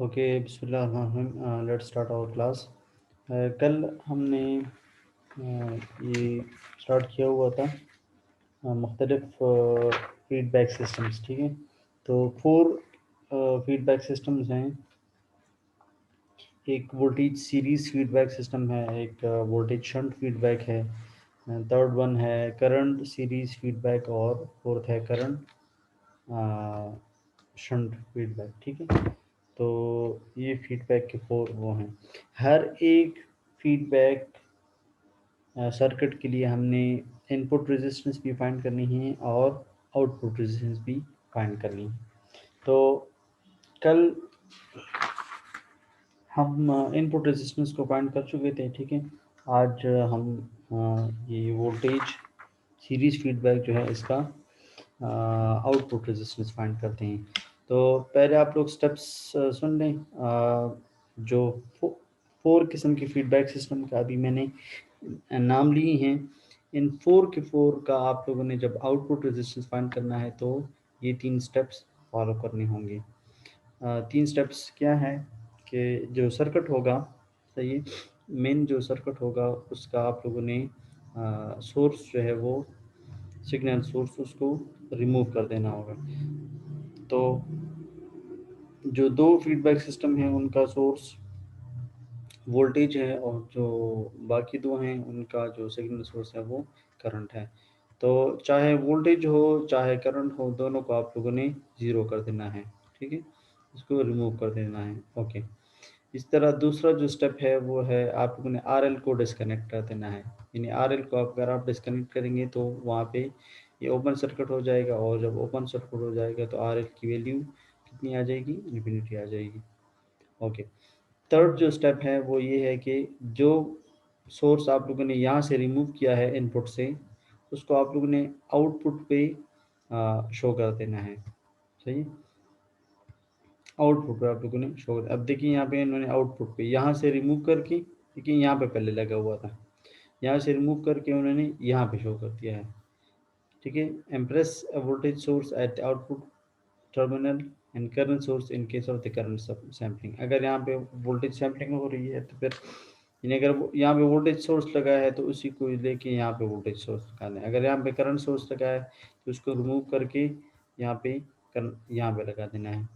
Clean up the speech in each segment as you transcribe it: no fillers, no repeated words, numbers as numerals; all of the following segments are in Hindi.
ओके, बिस्मिल्लाह लेट्स स्टार्ट आवर क्लास। कल हमने ये स्टार्ट किया हुआ था मुख्तलिफ फीडबैक सिस्टम्स। ठीक है, तो 4 फीडबैक सिस्टम्स हैं। एक वोल्टेज सीरीज फीडबैक सिस्टम है, एक वोल्टेज शंट फीडबैक है, थर्ड वन है करंट सीरीज फीडबैक और फोर्थ है करंट शंट फीडबैक। ठीक है, तो ये फीडबैक के 4 वो हैं। हर एक फीडबैक सर्किट के लिए हमने इनपुट रेजिस्टेंस भी फाइंड करनी है और आउटपुट रेजिस्टेंस भी फाइंड करनी है। तो कल हम इनपुट रेजिस्टेंस को फाइंड कर चुके थे। ठीक है, आज हम ये वोल्टेज सीरीज फीडबैक जो है इसका आउटपुट रेजिस्टेंस फाइंड करते हैं। तो पहले आप लोग स्टेप्स सुन लें। जो 4 किस्म के फीडबैक सिस्टम का अभी मैंने नाम लिए हैं, इन 4 के 4 का आप लोगों ने जब आउटपुट रेजिस्टेंस फाइंड करना है तो ये 3 स्टेप्स फॉलो करने होंगे। 3 स्टेप्स क्या है कि जो सर्किट होगा, सही है, मेन जो सर्किट होगा उसका आप लोगों ने सोर्स जो है वो सिग्नल सोर्स उसको रिमूव कर देना होगा। तो जो 2 फीडबैक सिस्टम हैं उनका सोर्स वोल्टेज है और जो बाकी 2 हैं उनका जो सिग्नल सोर्स है वो करंट है। तो चाहे वोल्टेज हो चाहे करंट हो, दोनों को आप लोगों ने ज़ीरो कर देना है। ठीक है, इसको रिमूव कर देना है। ओके, इस तरह दूसरा जो स्टेप है वो है आप लोगों ने आरएल को डिस्कनेक्ट कर देना है। यानी आरएल को अगर आप डिस्कनेक्ट करेंगे तो वहाँ पे ये ओपन सर्किट हो जाएगा, और जब ओपन सर्किट हो जाएगा तो आरएल की वैल्यू कितनी आ जाएगी, इन्फिनिटी आ जाएगी। ओके, थर्ड जो स्टेप है वो ये है कि जो सोर्स आप लोगों ने यहाँ से रिमूव किया है इनपुट से, उसको आप लोगों ने आउटपुट पे शो कर देना है। सही, आउटपुट पे आप लोगों ने शो कर। अब देखिए यहाँ पे इन्होंने आउटपुट पे यहाँ से रिमूव करके, देखिए यहाँ पे पहले लगा हुआ था, यहाँ से रिमूव करके उन्होंने यहाँ पे शो कर दिया है। ठीक है, impress voltage source at output terminal and current source in case of the current sampling. अगर यहाँ पे वोल्टेज सैम्पलिंग हो रही है तो फिर यानी अगर यहाँ पे वोल्टेज सोर्स लगा है तो उसी को लेके यहाँ पे वोल्टेज सोर्स लगाना है। अगर यहाँ पे करंट सोर्स लगा है तो उसको रिमूव करके यहाँ पे यहाँ पे लगा देना है।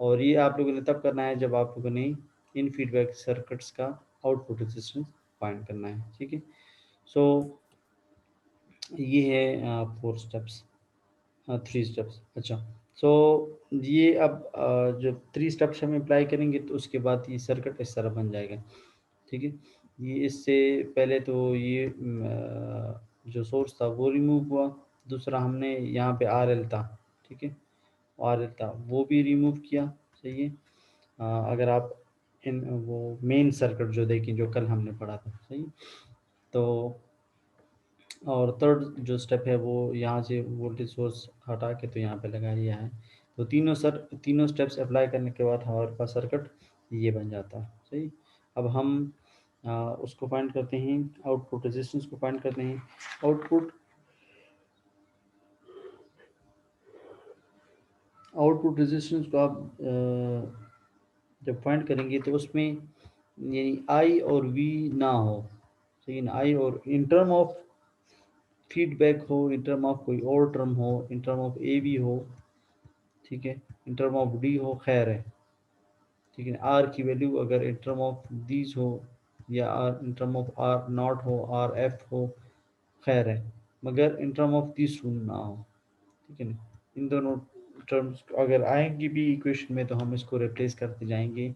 और ये आप लोगों ने तब करना है जब आप लोगों ने इन फीडबैक सर्किट्स का आउटपुट रेजिस्टेंस फाइंड करना है। ठीक है, सो ये है 4 स्टेप्स, 3 स्टेप्स। अच्छा, सो ये अब जब 3 स्टेप्स हम अप्लाई करेंगे तो उसके बाद ये सर्किट इस तरह बन जाएगा। ठीक है, ये इससे पहले तो ये जो सोर्स था वो रिमूव हुआ। दूसरा हमने यहाँ पे आरएल था, ठीक है, आरएल था वो भी रिमूव किया। सही है, अगर आप इन वो मेन सर्किट जो देखें जो कल हमने पढ़ा था। सही, तो और थर्ड जो स्टेप है वो यहाँ से वोल्टेज सोर्स हटा के तो यहाँ पे लगा दिया है। तो तीनों स्टेप्स अप्लाई करने के बाद हमारे पास सर्किट ये बन जाता है। सही, अब हम उसको फाइंड करते हैं, आउटपुट रेजिस्टेंस को फाइंड करते हैं। आउटपुट आउटपुट रेजिस्टेंस को आप जब फाइंड करेंगे तो उसमें यानी आई और वी ना हो। सही ना, आई और इन टर्म ऑफ फीडबैक हो, इन टर्म ऑफ कोई और टर्म हो, in term of A B हो, ठीक है, इन टर्म ऑफ डी हो, खैर है। ठीक है, आर की वैल्यू अगर इन टर्म ऑफ दीज हो या R in term of R not हो, आर एफ हो, खैर है, मगर in term of this two ना हो। ठीक है ना, इन दोनों टर्म्स अगर आएंगी भी इक्वेशन में तो हम इसको रिप्लेस करते जाएंगे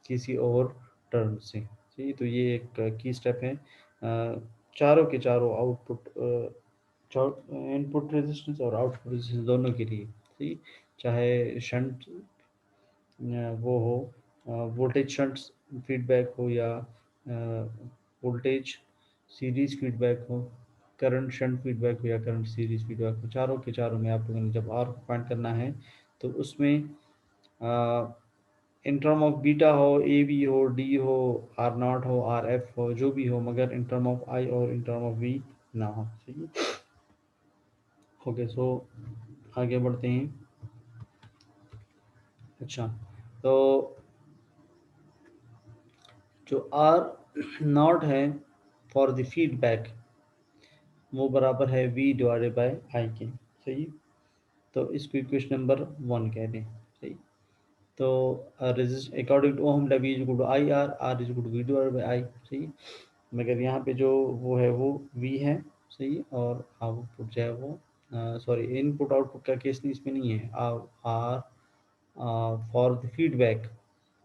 किसी और टर्म से। ठीक, तो ये एक की स्टेप है चारों के चारों आउटपुट इनपुट रेजिस्टेंस और आउटपुट रेजिस्टेंस दोनों के लिए। ठीक, चाहे शंट वो हो, वोल्टेज शंट फीडबैक हो या वोल्टेज सीरीज फीडबैक हो, करंट शंट फीडबैक हो या करंट सीरीज फीडबैक हो, चारों के चारों में आप लोगों ने जब आर को फाइंड करना है तो उसमें इन टर्म ऑफ बीटा हो, ए बी हो, डी हो, आर नॉट हो, आर एफ हो, जो भी हो, मगर इन टर्म ऑफ आई और इन टर्म ऑफ वी ना हो। सही, ओके, सो आगे बढ़ते हैं। अच्छा, तो जो आर नॉट है फॉर द फीडबैक वो बराबर है वी डिवाइडेड बाय आई के। सही, तो इसको इक्वेशन नंबर 1 कह दें। सही, तो resist according to Ohm V is equal to I R, R is equal to V divided by I. सही, मगर यहाँ पे जो वो है वो वी है। सही, और आउटपुट जो है वो सॉरी इनपुट आउटपुट का केस नहीं इसमें नहीं है। आर फॉर द फीडबैक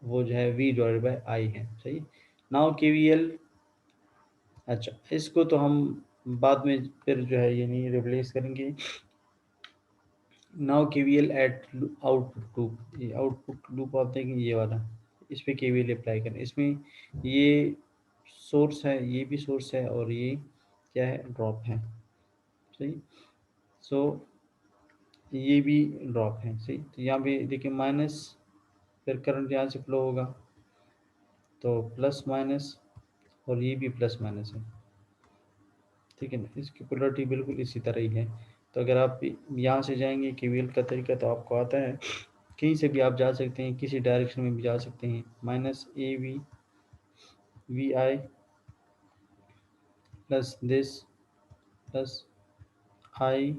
वो जो है वी डिवाइडेड बाय आई है। सही, नाउ केवीएल। अच्छा, इसको तो हम बाद में फिर जो है ये नहीं रिप्लेस करेंगे। Now KVL at output loop, ये आउटपुट लूप आप देखेंगे ये वाला, इस पे केवीएल अप्लाई करें। इसमें ये सोर्स है, ये भी सोर्स है, और ये क्या है, ड्रॉप है। सही, सो ये भी ड्रॉप है। सही, तो यहाँ पे देखिए माइनस, फिर करंट यहाँ से फ्लो होगा तो प्लस माइनस, और ये भी प्लस माइनस है। ठीक है ना, इसकी पोलरिटी बिल्कुल इसी तरह ही है। तो अगर आप यहाँ से जाएंगे केवीएल का तरीका तो आपको आता है, कहीं से भी आप जा सकते हैं, किसी डायरेक्शन में भी जा सकते हैं। Minus a V V I plus this plus I,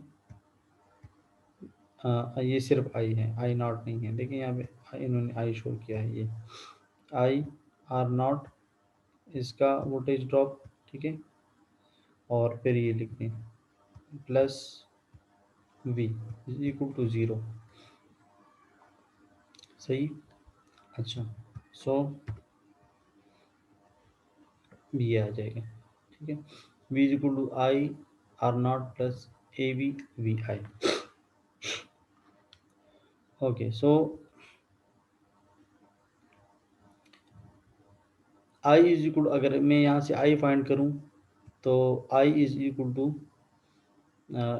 ये सिर्फ आई है, आई नॉट नहीं है। देखिए यहाँ पे इन्होंने आई शो किया है, ये आई आर नॉट, इसका वोल्टेज ड्रॉप। ठीक है, और फिर ये लिख दें plus V is equal to 0। सही, अच्छा, सो ये आ जाएगा। ठीक है, V is equal to I R not plus A V V I. Okay, so I is equal, अगर मैं यहाँ से आई फाइंड करूँ तो आई इज इक्वल टू,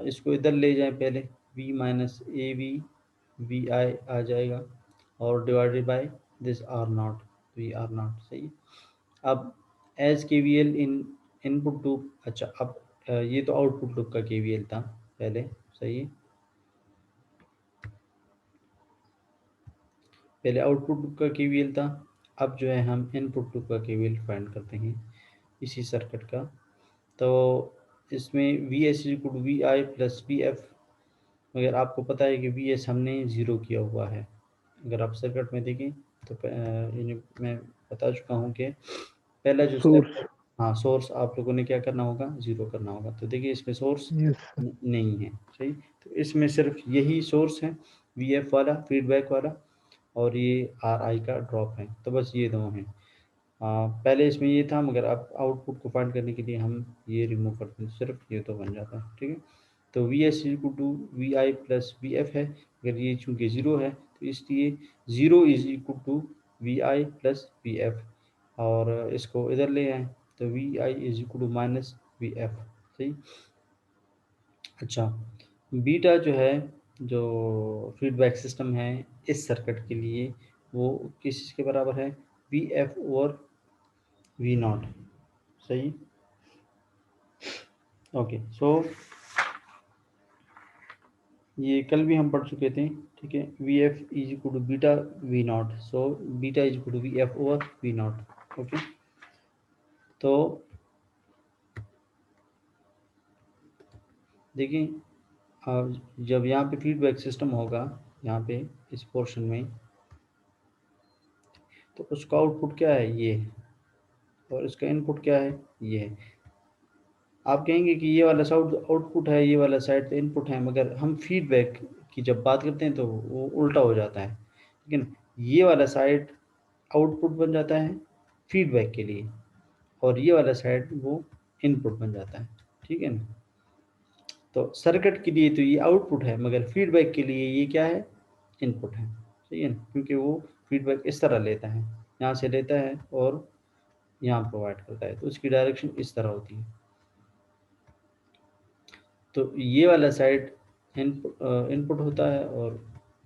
इसको इधर ले जाएं पहले, v minus a V V I आ जाएगा, और divided by this R not, V R not. सही, अब as K V L in input loop. अच्छा, अब ये तो आउटपुट लूप का के वी एल था पहले। सही है, पहले आउटपुट लूप का के वी एल था। अब जो है हम इनपुट लूप का के वी एल फाइंड करते हैं इसी सर्किट का। तो इसमें V S equal V I plus V F, मगर आपको पता है कि वी एस हमने ज़ीरो किया हुआ है। अगर आप सर्किट में देखें तो इन्हें मैं बता चुका हूँ कि पहला जो स्टेप सोर्स, है, हाँ सोर्स आप लोगों ने क्या करना होगा, ज़ीरो करना होगा। तो देखिए इसमें सोर्स यस सर, नहीं है। सही, तो इसमें सिर्फ यही सोर्स है, वी एफ वाला फीडबैक वाला, और ये आर आई का ड्रॉप है। तो बस ये दो हैं। पहले इसमें ये था, मगर अब आउटपुट को फाइंड करने के लिए हम ये रिमूव करते हैं, सिर्फ ये तो बन जाता है। ठीक है, तो V S equal to V I plus V F है, अगर ये चूंकि ज़ीरो है तो इसलिए zero is equal to V I plus V F, और इसको इधर ले आए तो V I is equal to minus V F. सही, अच्छा, बीटा जो है, जो फीडबैक सिस्टम है इस सर्किट के लिए, वो किस चीज़ के बराबर है, V F over V not. सही, ओके, सो ये कल भी हम पढ़ चुके थे। ठीक है, V F is equal to beta V not, so beta is equal to V F over V not. Okay, तो देखिए, अब जब यहाँ पे फीडबैक सिस्टम होगा, यहाँ पे इस पोर्शन में, तो उसका आउटपुट क्या है, ये है, और इसका इनपुट क्या है, ये है। आप कहेंगे कि ये वाला साउट आउटपुट है, ये वाला साइड इनपुट है, मगर हम फीडबैक की जब बात करते हैं तो वो उल्टा हो जाता है। लेकिन ये वाला साइड आउटपुट बन जाता है फीडबैक के लिए, और ये वाला साइड वो इनपुट बन जाता है। ठीक है ना, तो सर्किट के लिए तो ये आउटपुट है, मगर फीडबैक के लिए ये क्या है, इनपुट है। सही है ना, क्योंकि वो फीडबैक इस तरह लेता है, यहाँ से लेता है और यहाँ प्रोवाइड करता है, तो उसकी डायरेक्शन इस तरह होती है। तो ये वाला साइड इनपुट होता है, और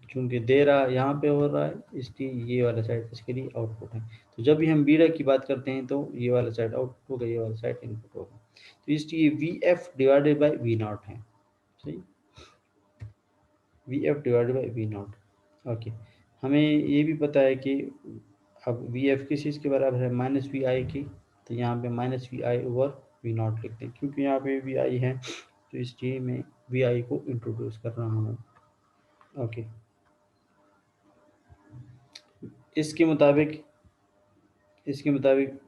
चूंकि दे रहा यहाँ पे हो रहा है, इसलिए ये वाला साइड इसके लिए आउटपुट है। तो जब भी हम बीटा की बात करते हैं तो ये वाला साइड आउटपुट होगा, ये वाला साइड इनपुट होगा। तो इसलिए V F divided by V not है। सही, V F divided by V not. Okay, हमें ये भी पता है कि अब वी एफ किस चीज़ के बराबर है, माइनस वी आई की, तो यहाँ पे minus V I over V not लिखते हैं, क्योंकि यहाँ पे वी आई है तो इसलिए मैं वी आई को इंट्रोड्यूस कर रहा हूँ। ओके, इसके मुताबिक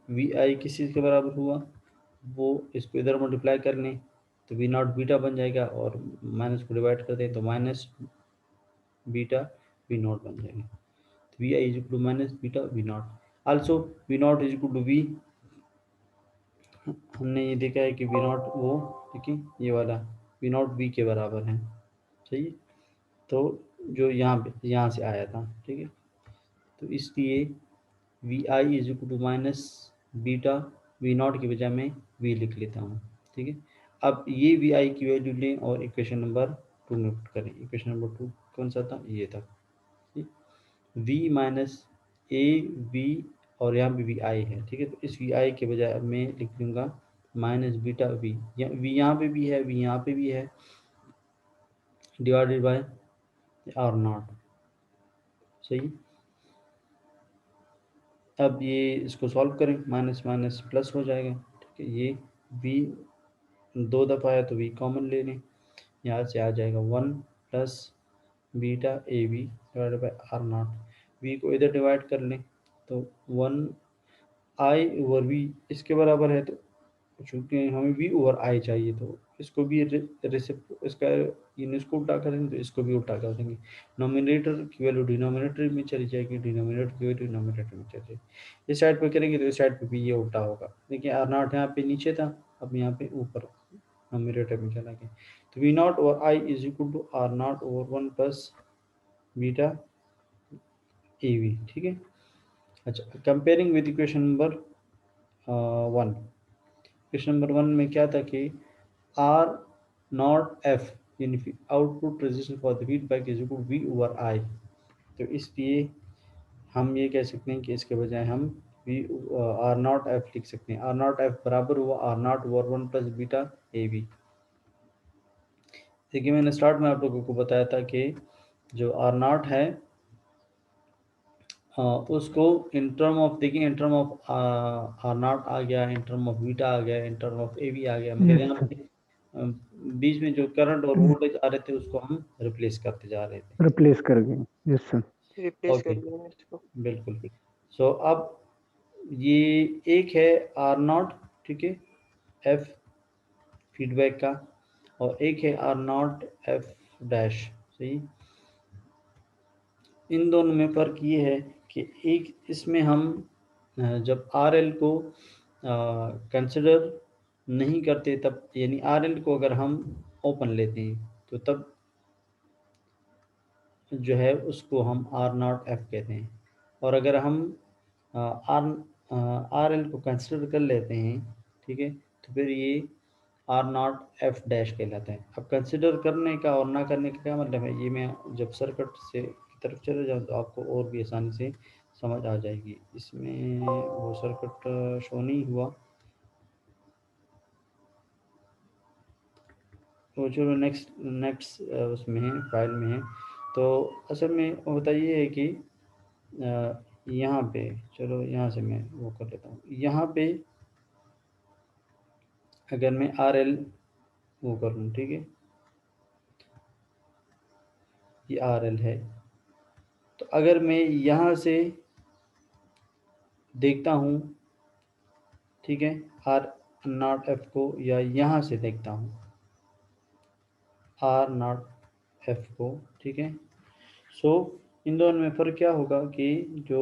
वी आई किस चीज़ के बराबर हुआ, वो इसको इधर मल्टीप्लाई कर लें तो वी नॉट बीटा बन जाएगा, और माइनस को डिवाइड कर दें तो माइनस बीटा वी नॉट बन जाएगा। तो V I is equal to minus beta V not. Also V not is equal to V, हमने ये देखा है कि वी नॉट वो, देखिए ये वाला वी नॉट वी के बराबर है, सही है? तो जो यहाँ से आया था, ठीक है, तो इसलिए V I is equal to minus beta V not की बजाय मैं वी लिख लेता हूँ, ठीक है। अब ये वी आई की वैल्यू लें और इक्वेशन नंबर 2 में पुट करें। इक्वेशन नंबर 2 कौन सा था, ये था, वी माइनस ए वी, और यहाँ भी वी आई है, ठीक है। तो इस वी आई के बजाय अब मैं लिख दूंगा माइनस बीटा वी, वी यहाँ पे भी है, वी यहाँ पे भी है, डिवाइडेड बाय आर नॉट, सही। अब ये इसको सॉल्व करें, माइनस माइनस प्लस हो जाएगा, ठीक है। ये वी 2 दफ़ा है तो वी कॉमन ले लें, यहाँ से आ जाएगा 1 plus beta A V divided by R not. V को इधर डिवाइड कर लें तो 1 आई ओवर वी इसके बराबर है, तो चूँकि हमें वी ओवर आई चाहिए तो इसको भी इसका इसको उल्टा करेंगे तो इसको भी उल्टा कर देंगे। नोमिनेटर की वैल्यू डिनोमिनेटर में चली जाएगी, डिनोमिनेटर की वैल्यू डिनोमिनेटर में चली जाएगी। इस साइड पे करेंगे तो इस साइड पे भी ये उल्टा होगा। देखिए आर नॉट यहाँ पे नीचे था, अब यहाँ पे ऊपर नोमिनेटर में चला गया, तो V not over I is equal to R not over 1 plus beta A V, ठीक है। अच्छा, comparing with equation number 1, question number 1 में क्या था कि आर नॉट एफ यानी output resistance for the feedback is equal V over I, तो इसलिए हम ये कह सकते हैं कि इसके बजाय हम वी आर नॉट एफ लिख सकते हैं। आर नॉट एफ बराबर हुआ R not over 1 plus beta A V. देखिए मैंने स्टार्ट में आप लोगों को बताया था कि जो आर नॉट है उसको इन टर्म ऑफ, देखिए in term of R not आ गया, इन टर्म ऑफ बीटा आ गया, in term of a V आ गया, मगर यस यहाँ सर, पे बीच में जो करंट और वोल्टेज आ रहे थे उसको हम रिप्लेस करते जा रहे थे। रिप्लेस कर गए। यस सर, रिप्लेस ओके, कर देंगे इसको। बिल्कुल। सो अब ये एक है आर नॉट, ठीक है, एफ फीडबैक का, और एक है आर नॉट एफ डैश, सही। इन दोनों में फ़र्क ये है कि एक इसमें हम जब आर एल को कंसिडर नहीं करते तब, यानी आर एल को अगर हम ओपन लेते हैं तो तब जो है उसको हम आर नॉट एफ कहते हैं, और अगर हम आर आर एल को कंसिडर कर लेते हैं, ठीक है, तो फिर ये आर नॉट एफ डैश कहलाता है। अब कंसिडर करने का और ना करने का क्या मतलब है, ये मैं जब सर्किट से की तरफ चले जाऊँ तो आपको और भी आसानी से समझ आ जाएगी। इसमें वो सर्किट शो नहीं हुआ, तो चलो नेक्स्ट नेक्स्ट उसमें है, फाइल में है। तो असल में होता ये है कि यहाँ पे, चलो यहाँ से मैं वो कर लेता हूँ, यहाँ पे अगर मैं आर एल वो कर लूँ, ठीक है, ये आर एल है, तो अगर मैं यहाँ से देखता हूँ, ठीक है, आर नॉट एफ को, या यहाँ से देखता हूँ आर नॉट एफ को, ठीक है, सो इन दोनों में फ़र्क क्या होगा कि जो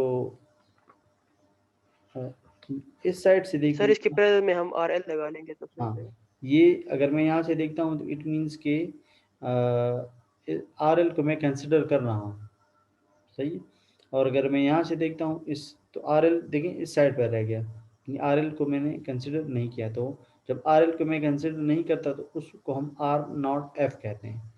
इस साइड से सर देखेंगे, इसके पैरेलल में हम आर एल लगा लेंगे तो फिर हाँ, ये अगर मैं यहाँ से देखता हूँ तो इट मीन्स के आर एल को मैं कंसिडर कर रहा हूँ, सही है। और अगर मैं यहाँ से देखता हूँ इस, तो आर एल देखें इस साइड पर रह गया, आर एल को मैंने कंसिडर नहीं किया। तो जब आर एल को मैं कंसिडर नहीं करता तो उसको हम आर नॉट एफ कहते हैं,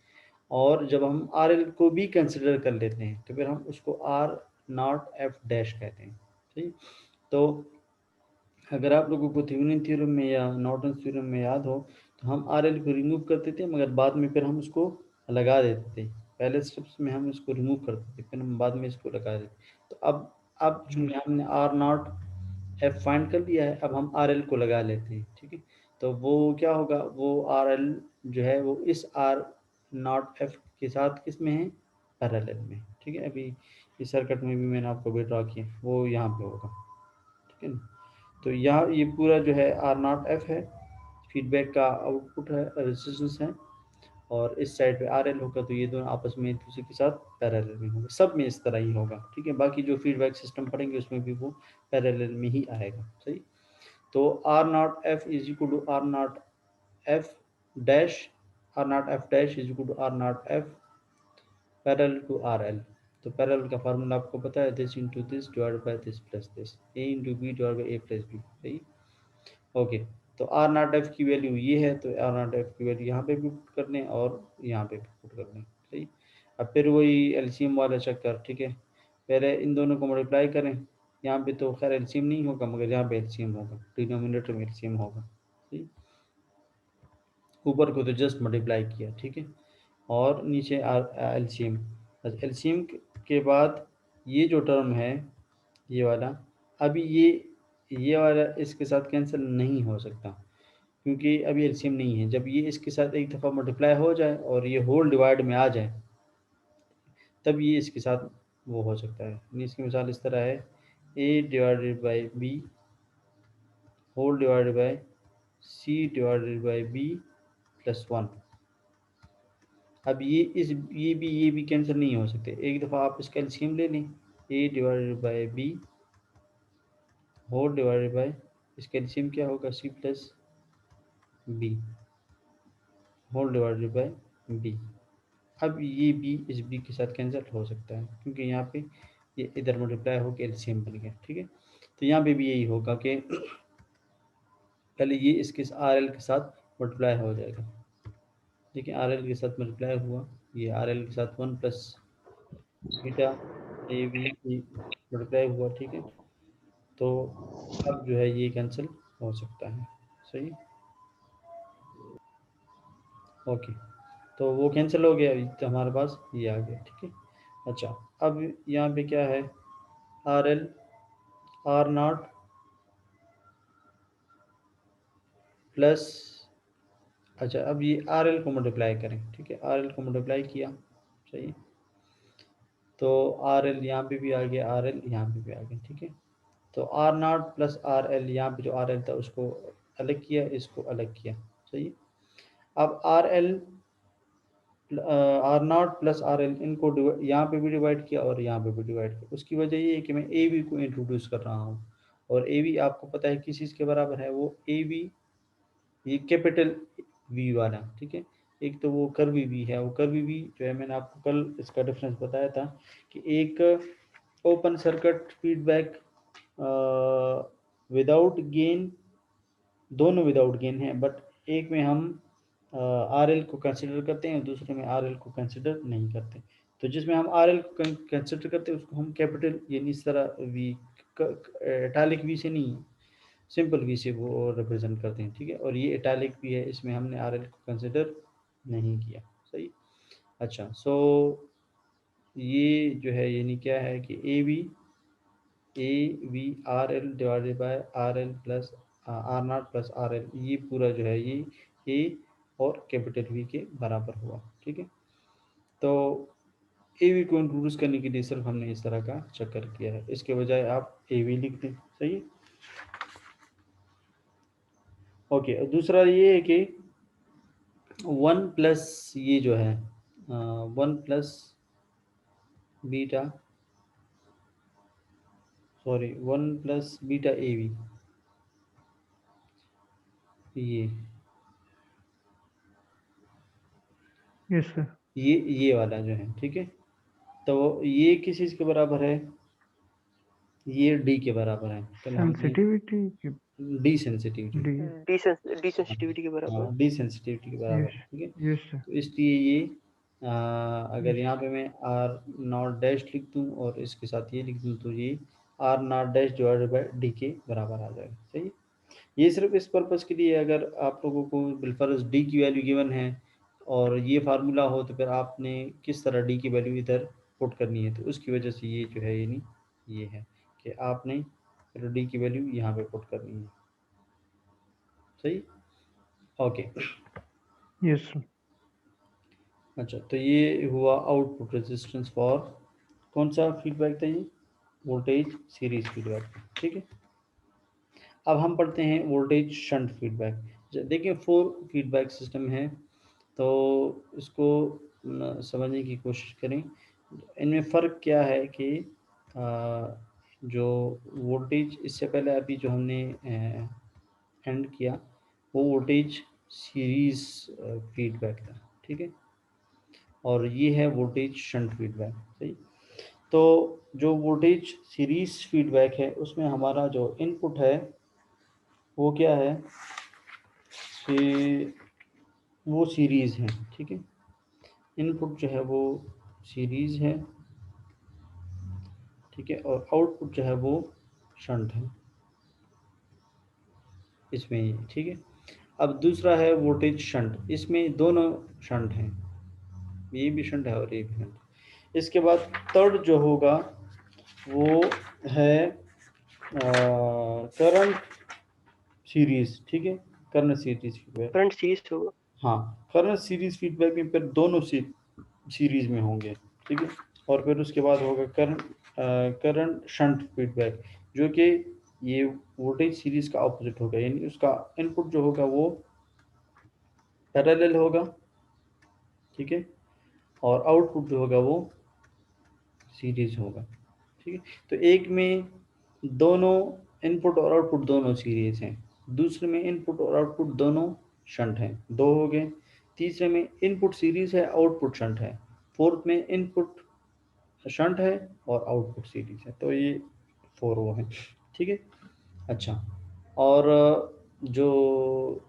और जब हम आर एल को भी कंसिडर कर लेते हैं तो फिर हम उसको आर नॉट एफ डैश कहते हैं, ठीक। तो अगर आप लोगों को थेवेनिन थ्योरम में या नॉर्टन थ्योरम में याद हो तो हम आर एल को रिमूव करते थे, मगर बाद में फिर हम उसको लगा देते थे। पहले स्टेप्स में हम इसको रिमूव करते थे, फिर हम बाद में इसको लगा देते। तो अब अब चूंकि हमने आर नॉट एफ फाइंड कर लिया है, अब हम आर एल को लगा लेते हैं, ठीक है। तो वो क्या होगा, वो आर एल जो है वो इस आर नॉट एफ के साथ किस में है, पैरेलल में, ठीक है। अभी इस सर्किट में भी मैंने आपको भी ड्रॉ किया, वो यहाँ पे होगा, ठीक है ना। तो यहाँ ये पूरा जो है आर नॉट एफ है, फीडबैक का आउटपुट है, रेजिस्टेंस है, और इस साइड पे आर एल होगा। तो ये दोनों आपस में एक दूसरे के साथ पैरेलल में होगा, सब में इस तरह ही होगा, ठीक है। बाकी जो फीडबैक सिस्टम पढ़ेंगे उसमें भी वो पैरेलल में ही आएगा, सही। तो R not F is equal to R not F dash, R not F dash is equal to R not F parallel to R L. तो पैरेलल का फार्मूला आपको पता है, this into this divide by this plus this, A into B divide by A plus B, सही। ओके, तो आर नॉट एफ की वैल्यू ये है, तो आर नॉट एफ की वैल्यू यहाँ पे भी पुट कर लें और यहाँ पे भी पुट कर लें, सही। अब फिर वही एलसीएम वाला चक्कर, ठीक है। पहले इन दोनों को मल्टीप्लाई करें, यहाँ पे तो खैर एलसीएम नहीं होगा, मगर यहाँ पे एलसीएम होगा, डिनोमिनेटर में एलसीएम होगा, सही। ऊपर को तो जस्ट मल्टीप्लाई किया, ठीक है, और नीचे एलसीएम। एलसीएम के बाद ये जो टर्म है ये वाला, अभी ये वाला इसके साथ कैंसिल नहीं हो सकता, क्योंकि अभी एलसीएम नहीं है। जब ये इसके साथ एक दफ़ा मल्टीप्लाई हो जाए और ये होल डिवाइड में आ जाए, तब ये इसके साथ वो हो सकता है। इसकी मिसाल इस तरह है, a divided by b whole divided by c divided by b plus one. अब ये भी कैंसिल नहीं हो सकते। एक दफ़ा आप इसका एलसीएम ले लें, a divided by b whole divided by, इसका एलसीएम क्या होगा, c plus b whole divided by b. अब ये बी इस बी के साथ कैंसिल हो सकता है, क्योंकि यहाँ पे ये इधर मल्टीप्लाई होकर एलसीएम बन गया, ठीक है। तो यहाँ पे भी यही होगा कि पहले ये इसके आर एल के साथ मल्टीप्लाई हो जाएगा, देखिए आर एल के साथ मल्टीप्लाई हुआ, ये आर एल के साथ one plus beta A B multiply हुआ, ठीक है। तो अब जो है ये कैंसिल हो सकता है, सही। ओके, तो वो कैंसिल हो गया, तो हमारे पास ये आ गया, ठीक है। अच्छा, अब यहाँ पे क्या है, R L R not plus, अच्छा अब ये आर एल को मल्टीप्लाई करें, ठीक है। आर एल को मल्टीप्लाई किया, सही। तो आर एल यहाँ पे भी आ गया, आर एल यहाँ पे भी आ गया, ठीक है। तो R not plus R L, यहाँ पे जो आर एल था उसको अलग किया, इसको अलग किया, सही। अब R L R not plus R L, इनको यहाँ पे भी डिवाइड किया और यहाँ पे भी डिवाइड किया। उसकी वजह ये है कि मैं ए बी को इंट्रोड्यूस कर रहा हूँ, और ए बी आपको पता है किस चीज़ के बराबर है, वो ए बी ये कैपिटल वी वाला, ठीक है। एक तो वो कर्वी वी है, वो कर्वी वी जो है मैंने आपको कल इसका डिफरेंस बताया था कि एक open circuit feedback without gain, दोनों विदाउट गेन है, बट एक में हम आर एल को कंसिडर करते हैं और दूसरे में आर एल को कंसिडर नहीं करते। तो जिसमें हम आर एल को कंसिडर करते हैं उसको हम कैपिटल यानी इस तरह वी, इटैलिक वी से नहीं, सिंपल वी से वो रिप्रेजेंट करते हैं, ठीक है। और ये इटैलिक भी है, इसमें हमने आर एल को कंसिडर नहीं किया, सही। अच्छा, सो ये जो है यानी क्या है कि A V R L divided by R L plus R not plus R L, ये पूरा जो है ये ए और कैपिटल वी के बराबर हुआ, ठीक है। तो ए वी को इंट्रोड्यूस करने के लिए सिर्फ हमने इस तरह का चक्कर किया है, इसके बजाय आप ए वी लिख दें, सही है। ओके, और दूसरा ये है कि वन प्लस ये जो है one plus beta, sorry one plus beta A we, ये यस सर। ये वाला जो है, ठीक है। तो ये किस चीज़ के बराबर है, ये डी के बराबर है, कल हमने सेंसिटिविटी की डी सेंसिटिविटी, डी डिसेंसिटिविटी के बराबर। डी सेंसिटिविटी के बराबर यस है, ठीक है। यस सर तो इसलिए ये अगर यस यहाँ पे मैं आर नॉट डैश लिख दूँ और इसके साथ ये लिख दूँ, तो ये R not dash divided by D के बराबर आ जाएगा, सही है। ये सिर्फ इस पर्पज़ के लिए, अगर आप लोगों को बिलफर्ज डी की वैल्यू गिवन है और ये फार्मूला हो, तो फिर आपने किस तरह डी की वैल्यू इधर पुट करनी है, तो उसकी वजह से ये जो है यानी ये है कि आपने डी की वैल्यू यहाँ पे पुट करनी है। सही, ओके। Yes, sir. अच्छा, तो ये हुआ आउटपुट रेजिस्टेंस फॉर कौन सा फीडबैक था ये, वोल्टेज सीरीज फीडबैक, ठीक है। अब हम पढ़ते हैं वोल्टेज शंट फीडबैक। देखिए 4 फीडबैक सिस्टम है, तो इसको समझने की कोशिश करें। इनमें फ़र्क क्या है कि जो वोल्टेज इससे पहले अभी जो हमने एंड किया वो वोल्टेज सीरीज फीडबैक था, ठीक है, और ये है वोल्टेज शंट फीडबैक। सही, तो जो वोल्टेज सीरीज फीडबैक है उसमें हमारा जो इनपुट है वो क्या है कि वो सीरीज है, ठीक है। इनपुट जो है वो सीरीज है, ठीक है, और आउटपुट जो है वो शंट है इसमें ये, ठीक है। अब दूसरा है वोल्टेज शंट, इसमें दोनों शंट हैं, ये भी शंट है और ये भी शंट। इसके बाद थर्ड जो होगा वो है करंट सीरीज, ठीक है, current series feedback. Current series होगा। हाँ, करंट सीरीज फीडबैक में फिर दोनों सीरीज में होंगे, ठीक है। और फिर उसके बाद होगा करंट शंट फीडबैक, जो कि ये वोल्टेज सीरीज का ऑपोजिट होगा, यानी उसका इनपुट जो होगा वो पैरेलल होगा, ठीक है, और आउटपुट जो होगा वो सीरीज होगा, ठीक है। तो एक में दोनों इनपुट और आउटपुट दोनों सीरीज हैं, दूसरे में इनपुट और आउटपुट दोनों शंट हैं, दो हो गए। तीसरे में इनपुट सीरीज है, आउटपुट शंट है। फोर्थ में इनपुट शंट है और आउटपुट सीरीज है। तो ये 4 वो हैं, ठीक है। अच्छा, और जो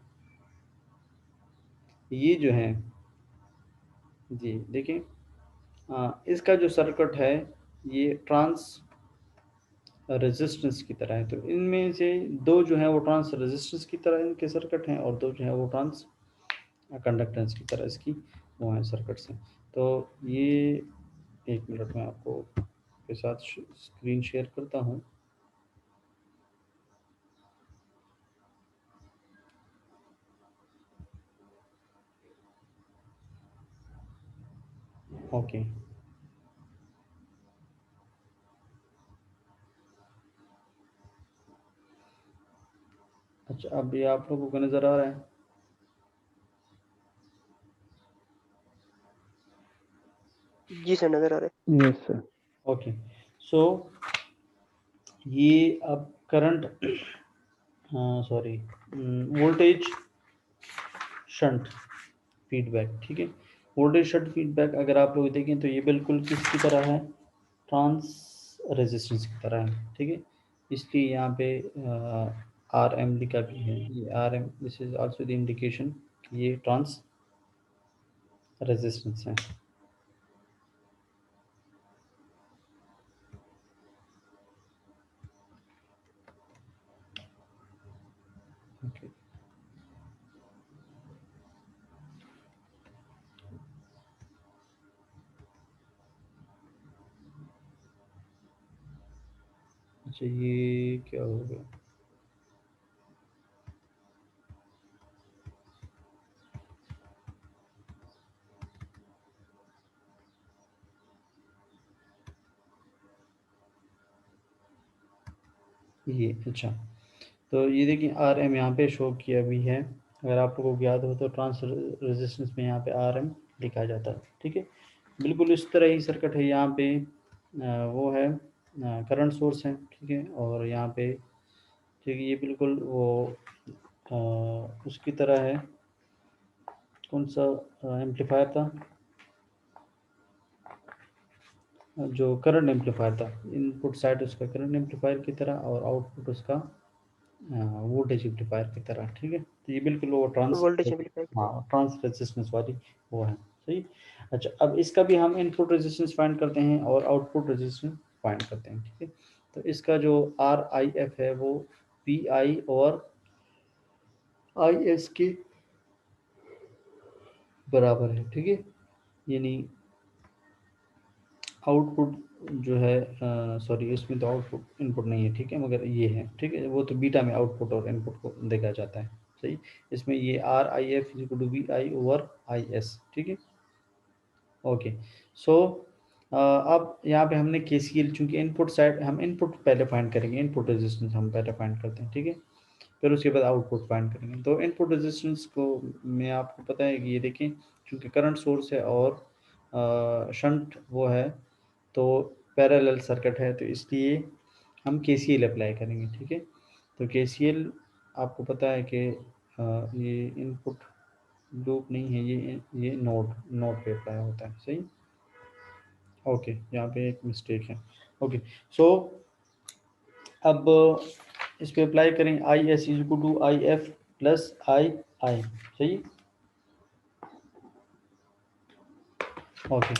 ये जो है जी देखिए, इसका जो सर्किट है ये ट्रांस रेजिस्टेंस की तरह है। तो इनमें से दो जो है वो ट्रांस रेजिस्टेंस की तरह इनके सर्किट हैं, और दो जो है वो ट्रांस कंडक्टेंस की तरह इसकी वो हैं सर्किट्स हैं। तो ये एक मिनट में आपको के साथ स्क्रीन शेयर करता हूँ। ओके, अच्छा, अब ये आप लोगों को नज़र आ रहा है? जी सर, नजर आ रहा है। Yes, sir. ओके, सो ये अब current sorry voltage shunt feedback, ठीक है। वोल्टेज शंट फीडबैक अगर आप लोग देखें तो ये बिल्कुल किसकी तरह है, ट्रांस रेजिस्टेंस की तरह है, ठीक है। इसलिए यहाँ पे आर एम लिखा भी है, ये R M, this is also the indication कि ये ट्रांस रेजिस्टेंस है। ओके, अच्छा, ये क्या हो गया, ये अच्छा, तो ये देखिए आर एम यहाँ पे शो किया भी है। अगर आप लोगों को याद हो तो ट्रांस रेजिस्टेंस में यहाँ पे आर एम लिखा जाता है, ठीक है। बिल्कुल इस तरह ही सर्किट है, यहाँ पे वो है करंट सोर्स है, ठीक है, और यहाँ पे ठीक है ये बिल्कुल वो उसकी तरह है, कौन सा एम्पलीफायर था, जो करंट एम्पलीफायर था, इनपुट साइड उसका करंट एम्पलीफायर की तरह और आउटपुट उसका वोल्टेज एम्पलीफायर की तरह, ठीक है। तो ये बिल्कुल वो वोल्टेज एम्पलीफायर की तरह। हाँ ट्रांस रेजिस्टेंस वाली वो है, सही। अच्छा, अब इसका भी हम इनपुट रेजिस्टेंस फाइंड करते हैं और आउटपुट रेजिस्टेंस फाइंड करते हैं, ठीक है। तो इसका जो आर आई एफ है वो पी आई और आई एस के बराबर है, ठीक है। यानी आउटपुट जो है सॉरी, इसमें तो आउटपुट इनपुट नहीं है, ठीक है, मगर ये है, ठीक है, वो तो बीटा में आउटपुट और इनपुट को देखा जाता है, सही। इसमें ये R I F is equal to V I over I S, ठीक है। ओके, सो अब यहाँ पे हमने केसीएल, चूंकि इनपुट साइड हम इनपुट पहले फाइंड करेंगे, इनपुट रेजिस्टेंस हम पहले फाइंड करते हैं, ठीक है, फिर उसके बाद आउटपुट फाइंड करेंगे। तो इनपुट रेजिस्टेंस को मैं आपको पता है कि ये देखें, क्योंकि करंट सोर्स है और शंट वो है, तो पैरेलल सर्किट है, तो इसलिए हम केसीएल अप्लाई करेंगे, ठीक है। तो केसीएल आपको पता है कि ये इनपुट लूप नहीं है, ये नोड नोड पे अप्लाई होता है, सही। ओके, यहाँ पे एक मिस्टेक है। ओके, सो अब इस पे अप्लाई करें, I S is equal to I F plus I I, सही। ओके,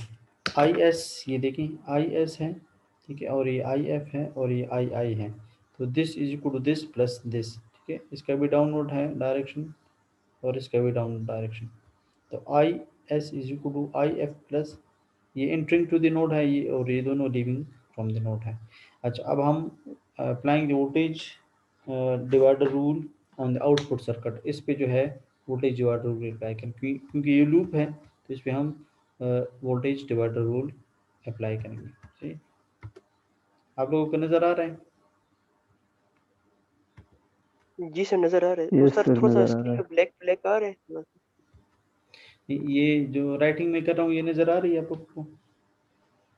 आई एस ये देखें, आई एस है, ठीक है, और ये आई एफ है और ये आई आई है, तो this is equal to this plus this, ठीक है। इसका भी डाउनवर्ड है डायरेक्शन और इसका भी डाउनवर्ड डायरेक्शन, तो I S is equal to I F plus, ये एंटरिंग टू द नोड है ये, और ये दोनों लीविंग फ्रॉम द नोड है। अच्छा, अब हम applying the voltage divider rule on the output circuit, इस पे जो है वोल्टेज डिवाइडर रूल अप्लाई करें, क्योंकि ये लूप है, तो इस पे हम वोल्टेज डिवाइडर रूल अप्लाई करेंगे, ठीक। आप लोगों को नज़र आ रहा है? जी सर नजर आ रहा है। वो यस सर सर, थोड़ा सा नजर आ स्क्रीन रहा पे है। ब्लैक ब्लैक आ रहा है थोड़ा सा। ये जो राइटिंग में कर रहा हूँ ये नज़र आ रही है आप लोगों को?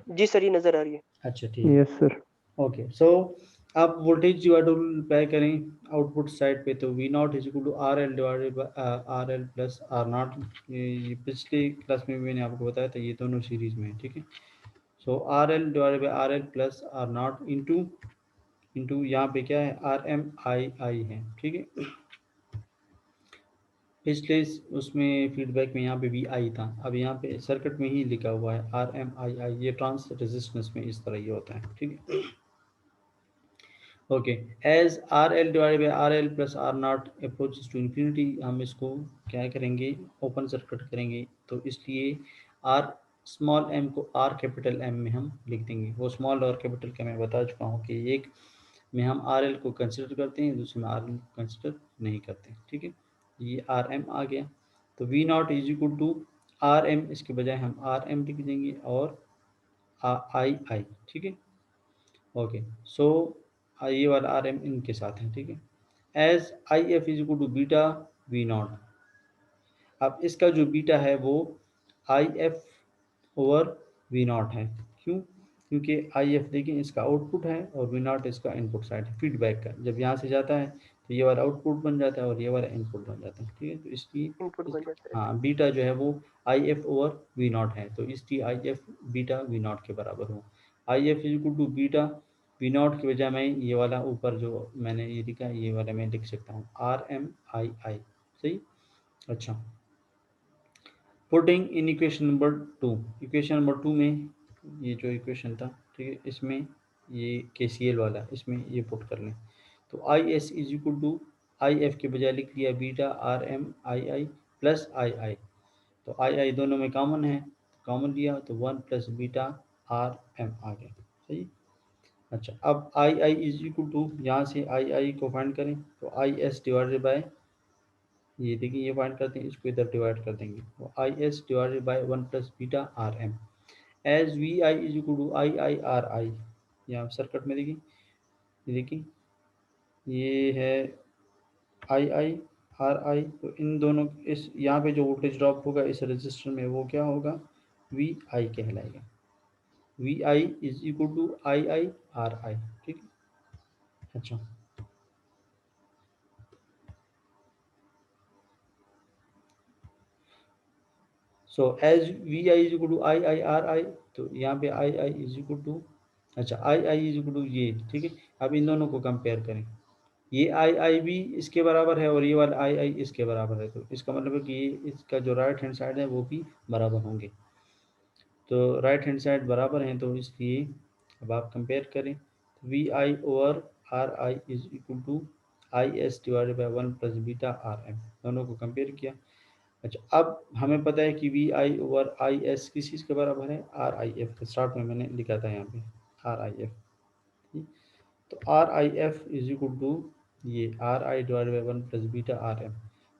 जी सर ये नजर आ रही है। अच्छा, ठीक है। Yes sir. ओके, सो आप वोल्टेज डिवाइडर रूल अप्लाई करें आउटपुट साइड पे, तो V not is equal to R L divided by R L plus R not. ये पिछले क्लास में भी मैंने आपको बताया था, ये दोनों सीरीज में है, ठीक है। So R L divided by R L plus R not into into यहाँ पे क्या है, आर एम आई आई है, ठीक है। पिछले उसमें फीडबैक में यहाँ पे भी आई था, अब यहाँ पे सर्किट में ही लिखा हुआ है आर एम आई आई, ये ट्रांस रेजिस्टेंस में इस तरह ये होता है, ठीक है। Okay, as R L divide by R L plus R not approaches to infinity, हम इसको क्या करेंगे, ओपन सर्किट करेंगे, तो इसलिए आर स्मॉल एम को आर कैपिटल एम में हम लिख देंगे। वो स्मॉल और कैपिटल का मैं बता चुका हूँ कि एक में हम आर एल को कंसिडर करते हैं, दूसरे में आर एल को कंसिडर नहीं करते, ठीक है। ये आर एम आ गया, तो V not is equal to R M, इसके बजाय हम आर एम लिख देंगे, और आई आई, ठीक है। ओके, सो ये वाला आर एम इनके साथ है, ठीक है। As I F is equal to beta V not, अब इसका जो बीटा है वो I F over V not है, क्यों? क्योंकि आई एफ देखें इसका आउटपुट है और वी नॉट इसका इनपुट साइड है, फीडबैक का जब यहाँ से जाता है तो ये वाला आउटपुट बन जाता है और ये वाला इनपुट बन जाता है, ठीक है। तो इसकी इनपुट बन जाता है। हाँ, बीटा जो है वो I F over V not है, तो इसकी I F beta V not के बराबर हो। I F is equal to beta V not की बजाय मैं ये वाला ऊपर जो मैंने ये लिखा है, ये वाला मैं लिख सकता हूँ आर एम आई आई, सही। अच्छा, putting in equation number 2, equation number 2 में ये जो इक्वेशन था, ठीक है, इसमें ये केसीएल वाला, इसमें ये पुट कर लें, तो I S is equal to I F के बजाय लिख लिया beta R M I I plus I I, तो आई आई दोनों में कॉमन है, कॉमन लिया तो 1 प्लस बीटा आर एम आ गया, सही। अच्छा, अब आई आई इज इक्वल टू, यहाँ से आई आई को फाइंड करें, तो आई एस डिवाइडेड बाय, ये देखिए ये फाइंड करते हैं, इसको इधर डिवाइड कर देंगे, तो I S divided by 1 plus beta R M, as V I is equal to I I R I, यहाँ सर्किट में देखिए, ये देखिए ये है आई आई आर आई, तो इन दोनों, इस यहाँ पे जो वोल्टेज ड्रॉप होगा इस रजिस्टर में वो क्या होगा, वी आई कहलाएगा। V I is equal to I I R I, ठीक है। अच्छा, so as V I is equal to I I R I, तो यहाँ पे I I is equal to, अच्छा I I is equal to ये, ठीक है। अब इन दोनों को कंपेयर करें, ये आई आई भी इसके बराबर है और ये वाला आई आई इसके बराबर है, तो इसका मतलब है कि ये इसका जो राइट हैंड साइड है वो भी बराबर होंगे, तो राइट हैंड साइड बराबर हैं, तो इसलिए अब आप कंपेयर करें, V I over R I is equal to I S divided by 1 plus beta R M, दोनों को कंपेयर किया, अच्छा, अब हमें पता है कि V I over I S किस चीज़ के बराबर है, आर आई एफ। स्टार्ट में मैंने लिखा था यहाँ पे आर आई एफ। तो R I F is equal to ये R I divide by 1 plus beta R M.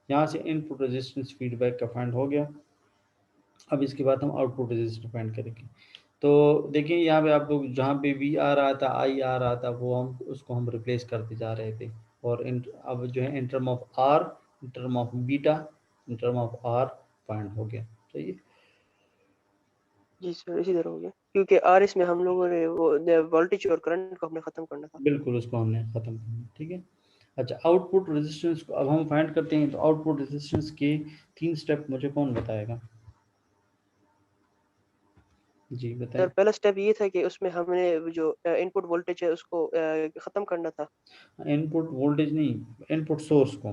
यहाँ से इनपुट रेजिस्टेंस फीडबैक का फाइंड हो गया। अब इसके बाद हम आउटपुट रेजिस्टेंस फाइंड करेंगे। तो देखिए यहाँ पे आप लोग जहाँ पे वी आ रहा था, आई आ रहा था, वो हम उसको हम रिप्लेस करते जा रहे थे। और अब जो है in term of R, in term of beta, in term of R find हो गया। सही है। जी सर, इसी तरह हो गया, क्योंकि आर एस में हम लोगों ने वो वोल्टेज और करंट को हमने खत्म करना था। बिल्कुल, उसको हमने खत्म करना। ठीक है। अच्छा, आउटपुट रेजिस्टेंस को अब हम फाइंड करते हैं। तो आउटपुट रेजिस्टेंस के 3 स्टेप मुझे कौन बताएगा? जी बताएं। सर पहला स्टेप ये था कि उसमें हमने जो इनपुट वोल्टेज है उसको खत्म करना था। इनपुट वोल्टेज नहीं, इनपुट सोर्स को,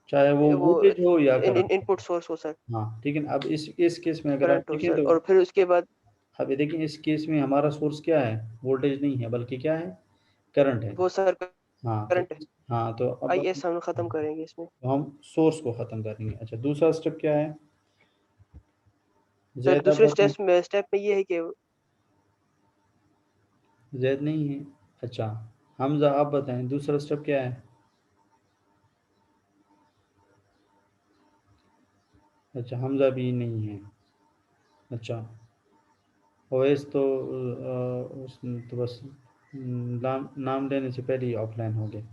चाहे वो वो वोल्टेज हो या करंट हो। इनपुट सोर्स हो सर, हाँ, ठीक है ना। अब इस केस में अगर आप करंट हो देखें सर, तो और फिर उसके बाद अब ये देखें, इस केस में हमारा सोर्स क्या है? वोल्टेज नहीं है, बल्कि क्या है? करंट है। वो सर हाँ तो करंट है। हाँ तो अब आई एस हम खत्म करेंगे इसमें। तो हम सोर्स को ख़त्म करेंगे। अच्छा, दूसरा स्टेप क्या है? सर ज़ैद आप दूसरे बताएं। स्टेप में ये है कि ज़ैद नहीं है। अच्छा, हमज़ा आप बताएं, दूसरा स्टेप क्या है? अच्छा, हमज़ा भी नहीं है। अच्छा, ओवैस तो तो बस नाम लेने से पहले ही ऑफलाइन हो गए।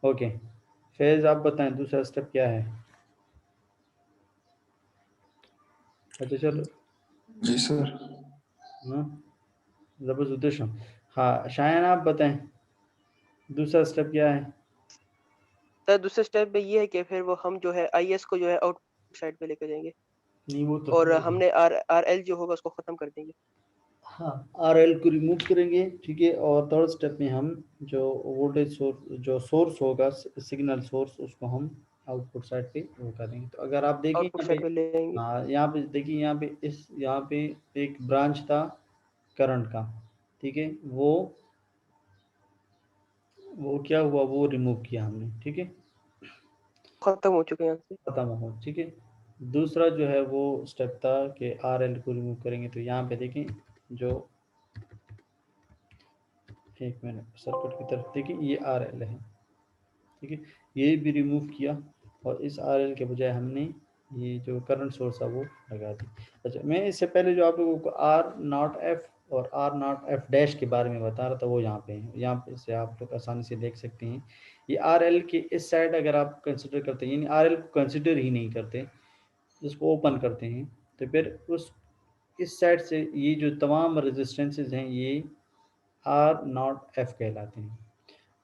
ओके, फैज़ आप बताएं, दूसरा स्टेप क्या है? अच्छा चलो। जी सर। हाँ, ज़बरदस्त। हाँ, शायन आप बताएं, दूसरा स्टेप क्या है? सर दूसरे स्टेप में ये है कि फिर वो हम जो है आई एस को जो है आउटपुट साइड पे लेकर जाएंगे, नहीं, वो तो और समझ गए। हमने आर आर एल जो होगा उसको खत्म कर देंगे। हाँ, आर एल को रिमूव करेंगे। ठीक है। और थर्ड स्टेप में हम जो वोल्टेज सोर्स, जो सोर्स होगा, सिग्नल सोर्स, उसको हम आउटपुट साइड पे वो करेंगे। तो अगर आप देखें आउटपुट यहाँ पे, साइड पे ले जाएंगे। हाँ यहाँ पे देखिए, यहाँ पे एक ब्रांच था करंट का। ठीक है। वो क्या हुआ, वो रिमूव किया हमने। ठीक है। खत्म हो चुके हैं यहाँ से। खत्म हो। ठीक है। दूसरा जो है वो स्टेप था कि आर एल को रिमूव करेंगे। तो यहाँ पे देखें, जो एक मिनट, सर्किट की तरफ देखिए, ये आर एल है। ठीक है। ये भी रिमूव किया, और इस आर एल के बजाय हमने ये जो करंट सोर्स है वो लगा दी। अच्छा, मैं इससे पहले जो आप लोगों को आर नॉट एफ और आर नॉट एफ डैश के बारे में बता रहा था, वो यहाँ पे है। यहाँ पे से आप लोग आसानी से देख सकते हैं। ये आर एल के इस साइड अगर आप कंसिडर करते हैं, यानी आर एल को कंसिडर ही नहीं करते, इसको ओपन करते हैं, तो फिर उस इस साइड से ये जो तमाम रेजिस्टेंसेज हैं, ये आर नॉट एफ कहलाते हैं।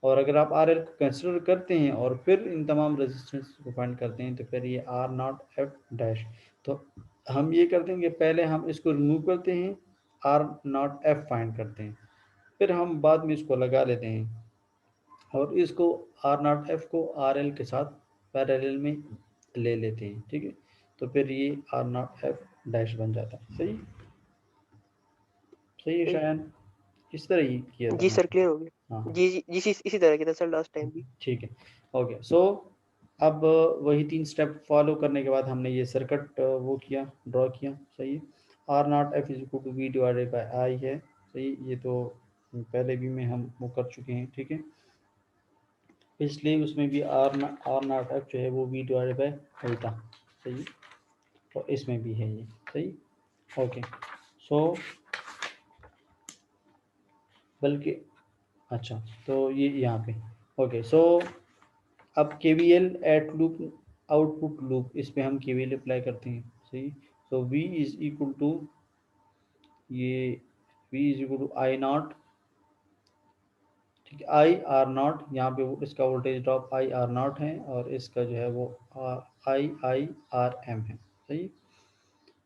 और अगर आप आर एल को कंसिडर करते हैं और फिर इन तमाम रेजिस्टेंस को फाइंड करते हैं, तो फिर ये आर नॉट एफ डैश। तो हम ये करते हैं कि पहले हम इसको रिमूव करते हैं, आर नॉट एफ फाइंड करते हैं, फिर हम बाद में इसको लगा लेते हैं, और इसको आर नॉट एफ को आर एल के साथ पैरेलल में ले लेते हैं। ठीक है। तो फिर ये आर नॉट एफ डैश बन जाता है। सही, सही है सही। शायद। इस तरह ही किया था जी मैंने। सर क्लियर हो गया। हाँ हाँ, जी जी इसी तरह की था सर लास्ट टाइम भी। ठीक है। ओके, सो अब वही 3 स्टेप फॉलो करने के बाद हमने ये सर्किट वो किया, ड्रॉ किया। सही है। R not F is equal to V divided by I है। सही, ये तो पहले भी में हम वो कर चुके हैं। ठीक है। इसलिए उसमें भी आर नॉट एफ जो है वो वी डिवाइडेड बाई आई था। सही। और इसमें भी है ये। सही। ओके, सो बल्कि अच्छा, तो ये यहाँ पे ओके। सो अब K V L at loop, output loop, इस पे हम के वी एल अप्लाई करते हैं। सही। So V is equal to ये V is equal to I not. ठीक है। आई आर नॉट, यहाँ पे इसका voltage drop I R not है, और इसका जो है वो आई आई आर एम है। सही।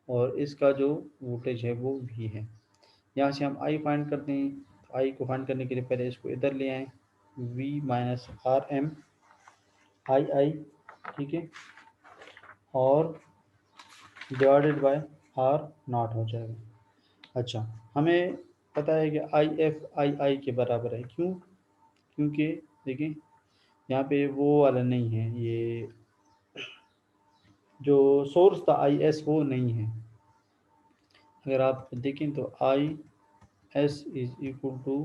और इसका जो वोल्टेज है वो वी है। यहाँ से हम आई फाइंड करते हैं। तो आई को फाइंड करने के लिए पहले इसको इधर ले आए, we minus are M I आई। ठीक है। और डिवाइडेड बाय आर नॉट हो जाएगा। अच्छा, हमें पता है कि आई एफ आई आई के बराबर है। क्यों? क्योंकि देखिए, यहाँ पे वो वाला नहीं है, ये जो सोर्स था आई एस वो नहीं है। अगर आप देखें तो I S is equal to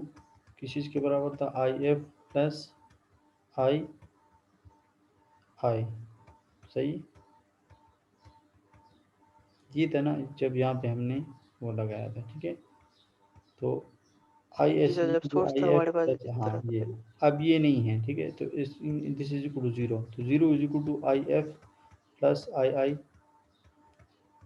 किस चीज़ के बराबर था, आई एफ प्लस आई आई, सही ये था ना जब यहाँ पे हमने वो लगाया था, ठीक है। तो आई जी एस सर, जब टू सोर्स आई था एफ हमारे पास प्लस, इस हाँ तरह था ये पहले। अब ये नहीं है, ठीक है। तो इस this is equal to zero, तो zero is equal to I F plus I I,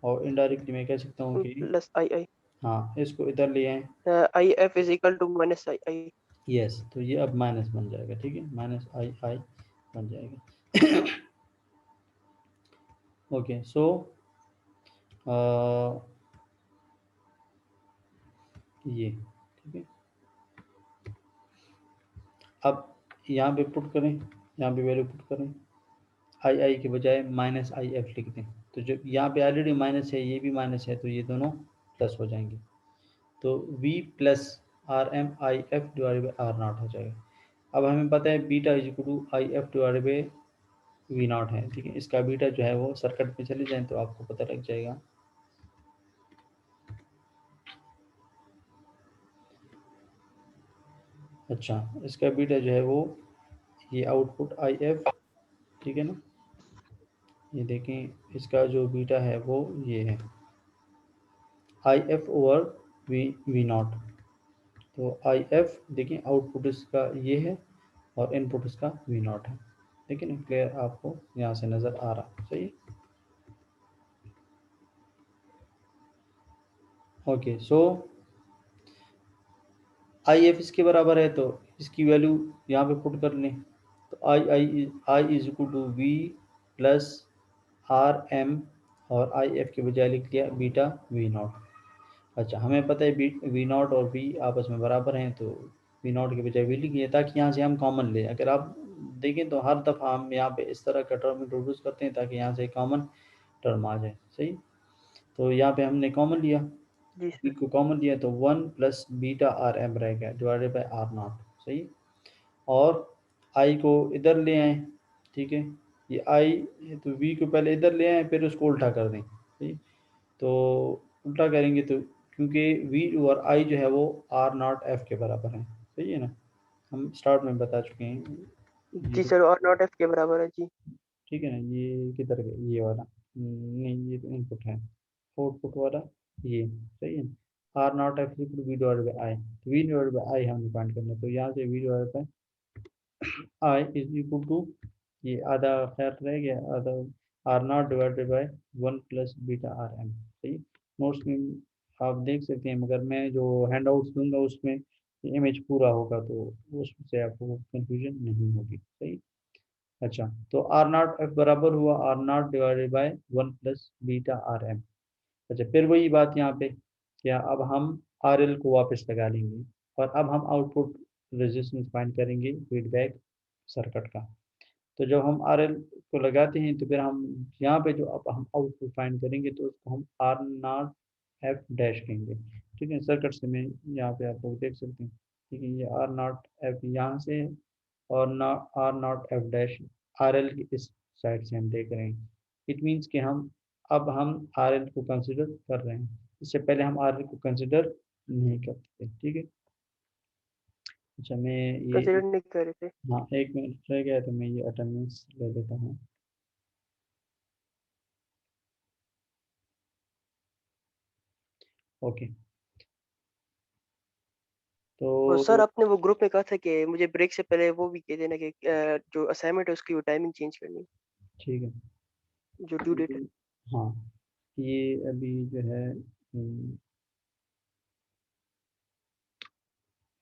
और इनडायरेक्टली मैं कह सकता हूँ कि प्लस आई आई, हाँ इसको इधर ले आए, I F is equal to minus I I. Yes, तो ये अब माइनस बन जाएगा, ठीक है, माइनस आई आई बन जाएगा। ओके सो ये ठीक है। अब यहाँ पे पुट करें, यहाँ पे वैल्यू पुट करें, आई आई के बजाय माइनस आई एफ लिख दें, तो जब यहाँ पे ऑलरेडी माइनस है, ये भी माइनस है, तो ये दोनों प्लस हो जाएंगे। तो v plus R M I F divide by R not हो जाएगा। अब हमें पता है beta is equal to I F divide by V not है, ठीक है। इसका बीटा जो है वो सर्किट में चले जाए तो आपको पता लग जाएगा। अच्छा, इसका बीटा जो है वो ये आउटपुट आई एफ, ठीक है ना, ये देखें इसका जो बीटा है वो ये है I F over V naught. तो आई एफ देखिए आउटपुट इसका ये है और इनपुट इसका वी नॉट है, देखिए ना क्लियर आपको यहाँ से नज़र आ रहा, सही। ओके सो आई एफ इसके बराबर है, तो इसकी वैल्यू यहाँ पे पुट कर लें। तो I is equal to V plus R M, और आई एफ के बजाय लिख लिया बीटा वी नॉट। अच्छा, हमें पता है वी नॉट और वी आपस में बराबर हैं, तो वी नॉट के बजाय वी लिख लिया ताकि यहाँ से हम कॉमन लें। अगर आप देखें तो हर दफ़ा हम यहाँ पे इस तरह का टर्म इंट्रोड्यूस करते हैं ताकि यहाँ से कॉमन टर्म आ जाए, सही। तो यहाँ पे हमने कॉमन लिया, जी वी सर। को कॉमन लिया, तो one plus beta R M रहेगा डिवाइडेड बाई आर नॉट, सही। और आई को इधर ले आए, ठीक है, ये आई, तो वी को पहले इधर ले आए फिर उसको उल्टा कर दें, ठीक। तो उल्टा करेंगे तो क्योंकि वी और आई जो है वो आर नॉट एफ के बराबर है, सही है ना, हम स्टार्ट में बता चुके हैं जी ये, सर, और नॉट एफ के बराबर है जी। ठीक है ना। ये किधर गया ये वाला, नहीं ये तो इनपुट है, आउटपुट वाला ये, सही है। R not F equal V divide by I, तो वी डिवाइड बाई आई हमने फाइंड करना है, तो यहाँ से V divide by I is equal to ये आधा खैर रह गया, आधा R naught divided by one plus beta R M, सही। नोट्स में आप देख सकते हैं, मगर मैं जो हैंड आउट्स दूंगा उसमें इमेज पूरा होगा, तो उससे आपको कंफ्यूजन नहीं होगी, सही। अच्छा, तो आर नॉट एफ बराबर हुआ R naught divided by one plus beta R M. अच्छा, फिर वही बात यहाँ पे, क्या अब हम आर एल को वापस लगा लेंगे, और अब हम आउटपुट रेजिस्टेंस फाइंड करेंगे फीडबैक सर्किट का। तो जब हम आर एल को लगाते हैं तो फिर हम यहाँ पे जो अब हम आउटपुट फाइंड करेंगे तो उसको हम आर नॉट एफ डैश कहेंगे, ठीक है। सर्किट से मैं यहाँ पे आप लोग देख सकते हैं, ठीक है, ये आर नॉट एफ यहाँ से है, और ना R not F dash R L की इस साइड से हम देख रहे हैं। इट मीन्स कि हम आर एल को कंसिडर कर रहे हैं, इससे पहले हम आर एल को कंसिडर नहीं करते थे, ठीक है। अच्छा, मैं ये, कंसिडर नहीं कर रहे थे। हाँ एक मिनट रह गया तो मैं ये अटेंडेंस ले लेता हूँ। ओके, और सर तो आपने वो ग्रुप में कहा था कि मुझे ब्रेक से पहले वो भी कह देना कि जो असाइनमेंट है उसकी वो टाइमिंग चेंज करनी है, ठीक है। जो ड्यू डेट है। हाँ, ये अभी जो है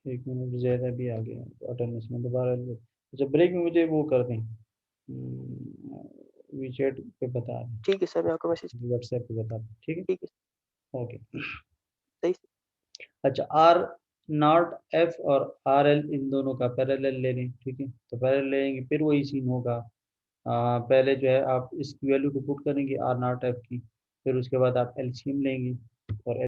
एक मिनट ज़्यादा भी आ गया, तो अटेंडेंस में दोबारा अच्छा ब्रेक में मुझे वो कर दें, वीचैट पे बता दें, ठीक है सर, मैं आपको मैसेज। व्हाट्सएप पे बता दें, ठीक है। ठीक है, ओके। सही। अच्छा, आर नॉट एफ और आर एल इन दोनों का पैरेलल ले लें, ठीक है। तो पैरेलल लेंगे फिर वही सीन होगा, पहले जो है आप इसकी वैल्यू को पुट करेंगे आर नॉट एफ की, फिर उसके बाद आप एलसीएम लेंगे, और